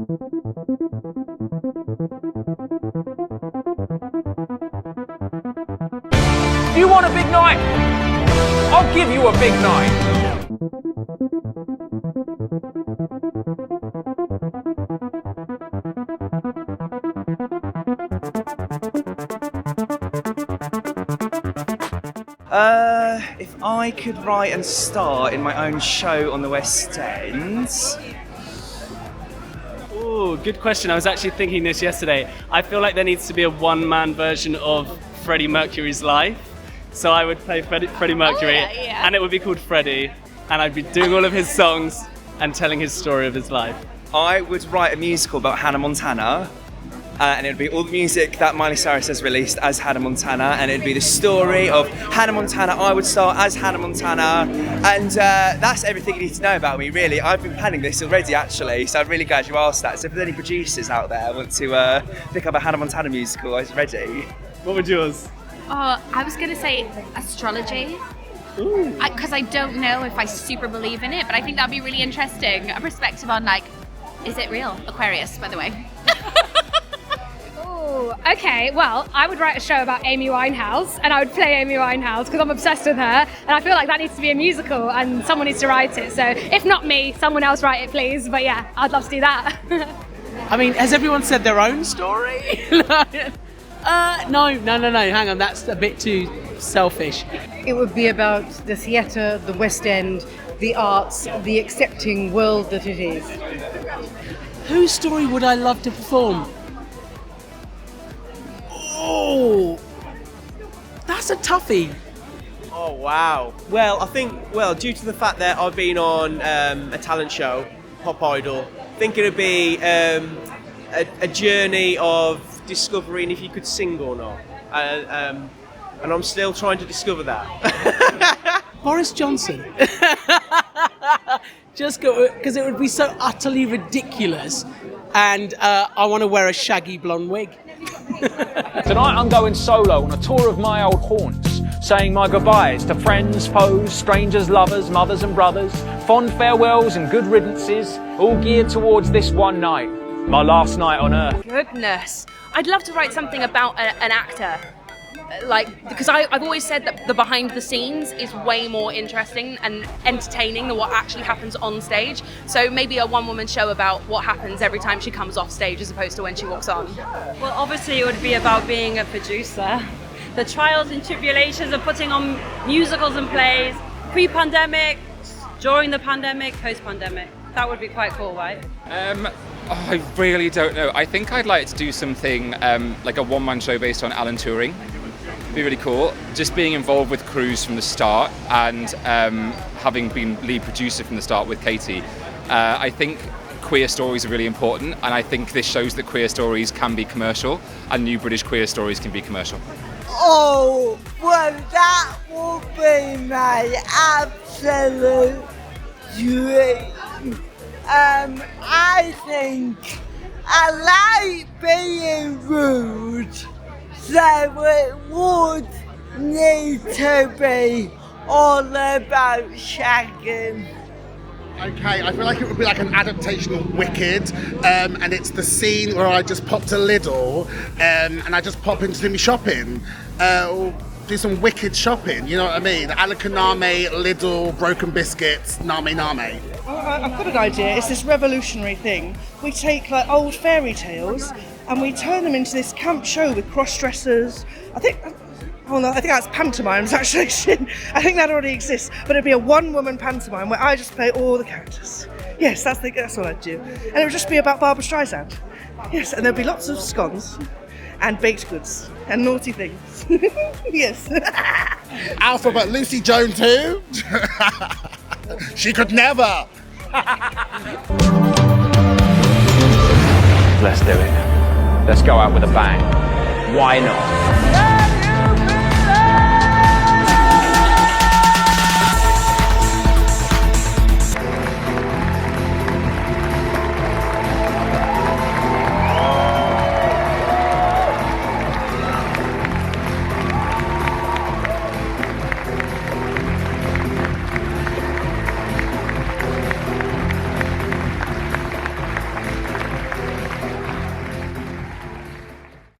You want a big night? I'll give you a big night. If I could write and star in my own show on the West End... Oh, good question. I was actually thinking this yesterday. I feel like there needs to be a one-man version of Freddie Mercury's life. So I would play Freddie Mercury, and it would be called Freddie, and I'd be doing all of his songs and telling his story of his life. I would write a musical about Hannah Montana, and it would be all the music that Miley Cyrus has released as Hannah Montana, and it would be the story of Hannah Montana. I would star as Hannah Montana, and that's everything you need to know about me, really. I've been planning this already, actually, so I'm really glad you asked that. So if there's any producers out there who want to pick up a Hannah Montana musical, I was ready. What would yours? Oh, I was going to say astrology. Because I don't know if I super believe in it, but I think that'd be really interesting. A perspective on, like, is it real? Aquarius, by the way. Okay, well, I would write a show about Amy Winehouse, and I would play Amy Winehouse because I'm obsessed with her, and I feel like that needs to be a musical, and someone needs to write it. So if not me, someone else write it, please. But yeah, I'd love to do that. I mean, has everyone said their own story? No, hang on, that's a bit too selfish. It would be about the theatre, the West End, the arts, the accepting world that it is. Whose story would I love to perform? Oh, that's a toughie. Oh, wow. Well, I think, due to the fact that I've been on a talent show, Pop Idol, I think it would be a journey of discovering if you could sing or not. And I'm still trying to discover that. Boris Johnson. Just because it would be so utterly ridiculous, and I want to wear a shaggy blonde wig. Tonight I'm going solo on a tour of my old haunts, saying my goodbyes to friends, foes, strangers, lovers, mothers and brothers, fond farewells and good riddances, all geared towards this one night, my last night on earth. Goodness. I'd love to write something about an actor. Because I've always said that the behind the scenes is way more interesting and entertaining than what actually happens on stage. So maybe a one-woman show about what happens every time she comes off stage as opposed to when she walks on. Well, obviously it would be about being a producer. The trials and tribulations of putting on musicals and plays, pre-pandemic, during the pandemic, post-pandemic. That would be quite cool, right? I really don't know. I think I'd like to do something like a one-man show based on Alan Turing. It'd be really cool. Just being involved with crews from the start and having been lead producer from the start with Katie. I think queer stories are really important, and I think this shows that queer stories can be commercial and new British queer stories can be commercial. Oh, well, that would be my absolute dream. I think I like being rude, so it would need to be all about shagging. Okay, I feel like it would be like an adaptation of Wicked, and it's the scene where I just pop to Lidl, and I just pop in to do me shopping, or do some Wicked shopping, you know what I mean? Alakaname, Lidl, broken biscuits, name. I've got an idea. It's this revolutionary thing. We take like old fairy tales and we turn them into this camp show with cross-dressers. I think that's pantomimes actually. I think that already exists, but it'd be a one-woman pantomime where I just play all the characters. Yes, that's what I'd do. And it would just be about Barbra Streisand. Yes, and there'd be lots of scones and baked goods and naughty things. Yes. Alphabet Lucy Jones who? She could never. Let's do it. Let's go out with a bang. Why not?